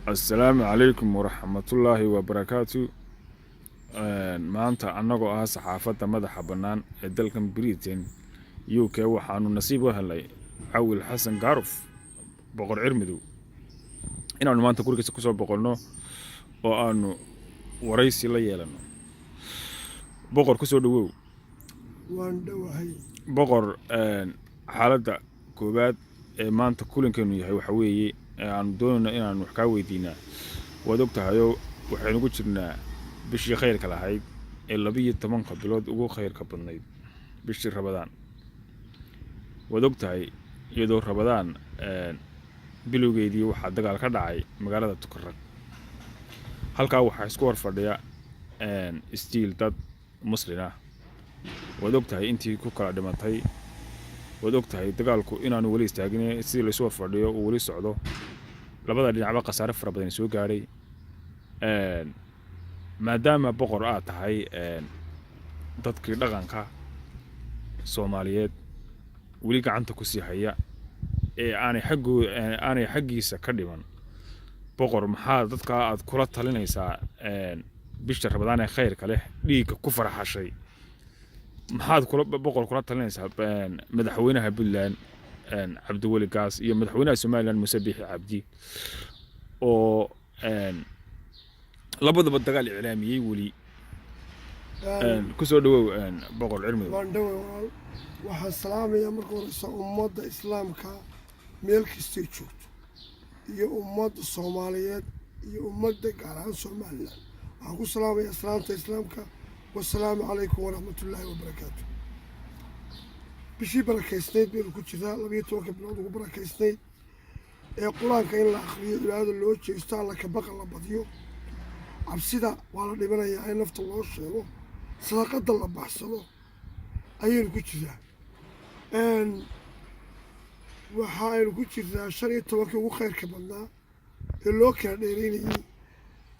السلام عليكم ورحمة الله وبركاته. maanta annagoo ah saxaafadda madaxa bannaan ee dalkan Britain UK waxaanu nasiib u helay Cawil Xasan Gaaruf boqor cirmidow inaanu maanta gurigiisa ku soo boqolno oo aanu waraysi la yeelano. boqor ku soo dhawow. waan dhawahay boqor xaaladda koobaad ee maanta kulankeenu yahay waxa weeye aanu doonayno inaanu wax ka weydiinaa. waad ogtahay waxaynu ku jirnaa bishii khayrka lahayd ee 12 bilood ugu khayrka badnayd bishii Ramadaan. waad ogtahay iyadoo Ramadaan bilowgeedii waxa dagaal ka dhacay magaalada Tukarraq. halkaa waxa isku hor fadhiya istiil dad Muslim ah. waad ogtahay intii ku kala dhimatay. waad ogtahay dagaalku inaanu wali istaagin sidii la soo fadhiyo oo wali socdo. labada dhinacba qasaare fara badan soo gaaray. maadaama boqor aad tahay dadkii dhaqanka Soomaaliyeed wali gacanta ku sii haya ee aanay xaggiisa ka dhiman. boqor maxaa dadka aad kula talinaysaa bisha Ramadaan ee khayrka leh dhiigga ku farxashay? maxaad boqor kula talinaysaa madaxweynaha Puntland Cabdiweli Gaas iyo madaxweynaha Soomaaliland Muuse Biixi Cabdi oo labadaba dagaal iclaamiyay wali ku soo dhawow boqor cirmidow. waan dhawahay waxaan salaamayaa marka horeysa ummadda islaamka meel kastay joogto iyo ummadda Soomaaliyeed iyo ummadda gaar ahaan Somaliland. waxaan ku salaamayaa salaanta islaamka. والسلام عليكم ورحمة الله وبركاته. بشي بركيسنيد بينو كجيرا 12 bilood ugu barakaysnayd ee quraanka in la akhriyo ilaada loo jeesto alla ka baqal la badiyo cabsida waa la dhibanayaa in nafta loo sheego sadaqada la baxsado ayaynu ku jiraa waxa aynu ku jiraa 15 ugu khayrka badnaa ee loo kala dheereynayay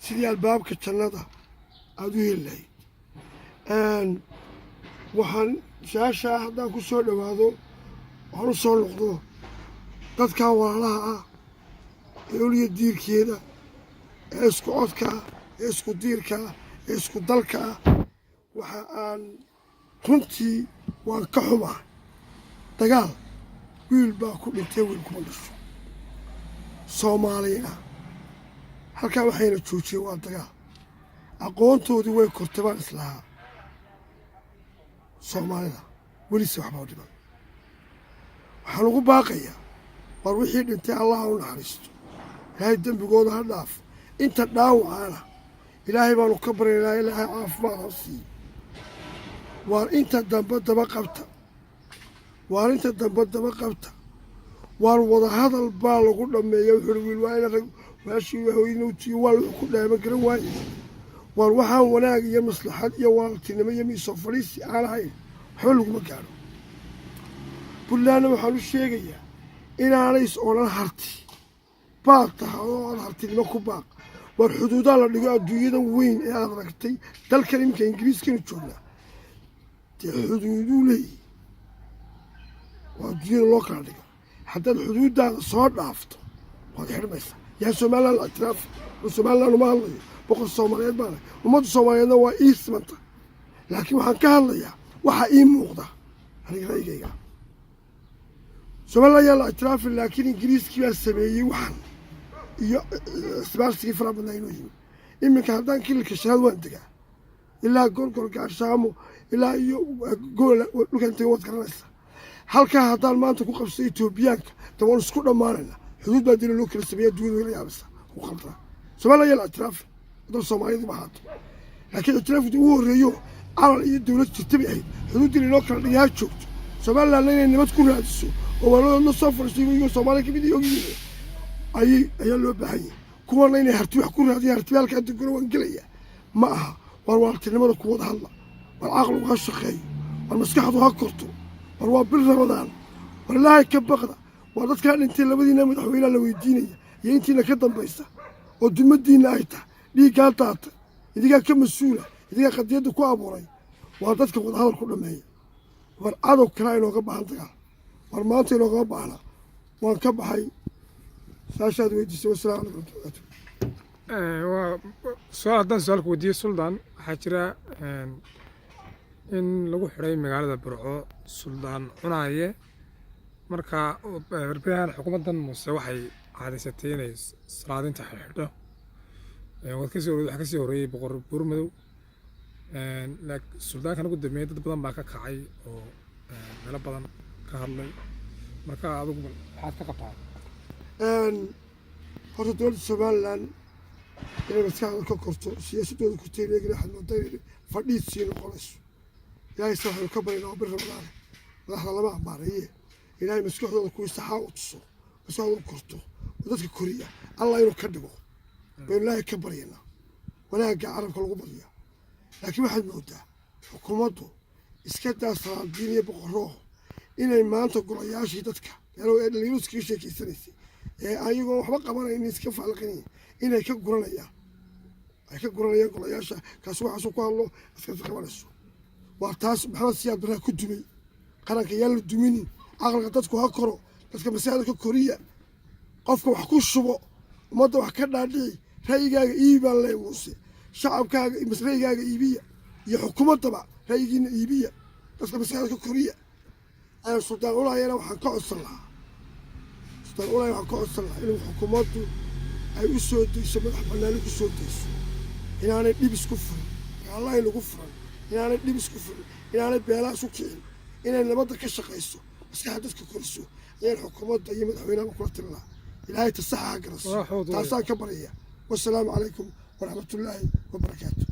sidii albaabka jannada aad u helayd. waxaan shaasha haddaan ku soo dhawaado waxaan u soo noqdo dadka walaalaha ah ee uliya diirkeeda ee isku codka ah ee isku diirka ah ee isku dalka ah waxa aan runtii waan ka xumaa dagaal wiil baa ku dhintay wiil kuma dhasho Soomaaliya halkaa waxayna joojiyeen waa dagaal aqoontoodii way kortay baan islahaa Soomaalida weli si waxba u dhiman. waxaan ugu baaqayaa war wixii dhintay Allah u naxariisto ilaahay dembigooda ha dhaaf inta dhaawacana ilaahay baanu ka baryaynaa ilaahay caafimaad ha siiyo. waar inta dambe daba qabta waar wada hadal baa lagu dhameeyaa wuxuu wiil waa ina rag waashii hooyadii tii waa ku dhaama garan waayay. waar waxaan wanaag iyo maslaxad iyo walaaltinimo iyo miisoo fadhiisi aan ahayn waxba laguma gaaro. Puntland waxaan u sheegayaa inaanay is-oolan harti baaq tahay oo aan hartinimo ku baaq. waar xuduudaha la dhigo adduunyada weyn ee aad aragtay dalkan iminka Ingiriiskana joognaa dee xuduuduu leeyahay waa adduunyada loo kala dhigo. haddaad xuduudaada soo dhaafto waad xidhmaysaa. yaa Somaliland ictiraaf Somaliland uma hadlayo boqor Soomaaliyeed baan ummadda Soomaaliyeedna waa ii simanta laakiin waxaan ka hadlayaa waxa ii muuqda aniga raygayga. Somaliland yaa la ictiraafin laakiin Ingiriiskii baa sameeyey waxan iyo isbaarsigii fara badan inuu yimi. iminka haddaan kililka shanaad waan degaa ilaa gorgor gaashaamo ilaa iyo goola dhulkan tagay waad garanaysaa. halkaa haddaan maanta ku qabsay Itoobiyaanka waan isku dhammaanaynaa. xuduud baa dila loo kala sameeyaa adduunyada la yaabisa ku qaldaa. Somaliland yaa la ictiraafin dal Soomaaliyeed ma haato laakiin ictiraafku uu horeeyo calan iyo dawlad jirta bay ahayd. xuduudii loo kala dhigaa joogto Somaliland inay nabad ku raadiso oo walaalada soo fariisto iyo Soomaaliya kamid yihiin ayaa loo baahan yahay. kuwana inay harti wax ku raadiyaan hartiyaalka adduunka waan gelaya ma aha. waar walaaltinimada ku wada hadla waar aqligu ha shaqeeyo waar maskaxdu ha korto waar waa bil Ramadaan waar ilaahay ka baqda. waa dadka dhintay labadiina madaxweynaha la weydiinaya iyo intiina ka dambaysa oo dumadiina ay tahay dhiigga taata idiga ka masuula idiga qadiyada ku abuuray. waa dadka wada hadal ku dhameeya. waar cadow kale inooga baahan dagaal waar maanta inooga baahna waan ka baxay saashaad weydiisay. wassalaamu calaykum. سؤال هذا سؤال ودي سلطان حجرة إن لو حري مقالة برعو سلطان عناية مركا بربيان حكومة مستوحي هذه ستين سرادين تحرده وكسي هوري بقر برمدو لك سلطان كانوا قدامي بدن باكا كعي أو ملا بدن كهرلي مركا هذا حاد كقطع horta dowladda somalilan inay maskaxda ka korto siyaasadooda ku teereegina waxaad moodaa inay fadhiid sii noqonayso ilaahay se waxaynu ka baryaynaa oo bir rabadaane madaxda lama ambaaraye ilaahay maskaxdooda kuwii saxaa u tuso maskaxdooda korto oo dadka koriya allah inuu ka dhigo baynu ilaahay ka baryaynaa wanaagga carabka lagu baryaa laakiin waxaad moodaa xukuumaddu iska daa salaadiin iyo boqorroo inay maanta golayaashii dadka dhalinyaro iskaga sheekeysanaysay ayagoo waxba qabanaynin iska faalqinayn inay ka guranayaan ay ka guranayaan golayaasha kaasi waxaasuu ku hadlo askarta qabanayso waa taas maxamed siyaad barraa ku dumay qaranka yaan la duminin caqliga dadku ha koro dadka masaajida ka koriya qofka wax ku shubo ummadda wax ka dhaadhici ra'yigaaga iibi baan leeyahay muuse shacabkaaga ra'yigaaga iibiya iyo xukuumaddaba ra'yigiina iibiya dadka masaajida ka koriya suldaan ulaayana waxaan ka codsan lahaa ulaay waxaan ka codsan lahaa inuu xukuumaddu ay u soo dayso madax bannaani ku soo dayso inaanay dhib isku furin dagaalla inagu furan inaanay dhib isku furin inaanay beelaa isu kicin inay nabadda ka shaqayso maskaxa dadka koriso ayaan xukuumadda iyo madaxweynaha kula tiri lahaa ilaahay tasaxa ha garaso taasaan ka baryaya wasalaamu calaykum waraxmatullaahi wabarakaatu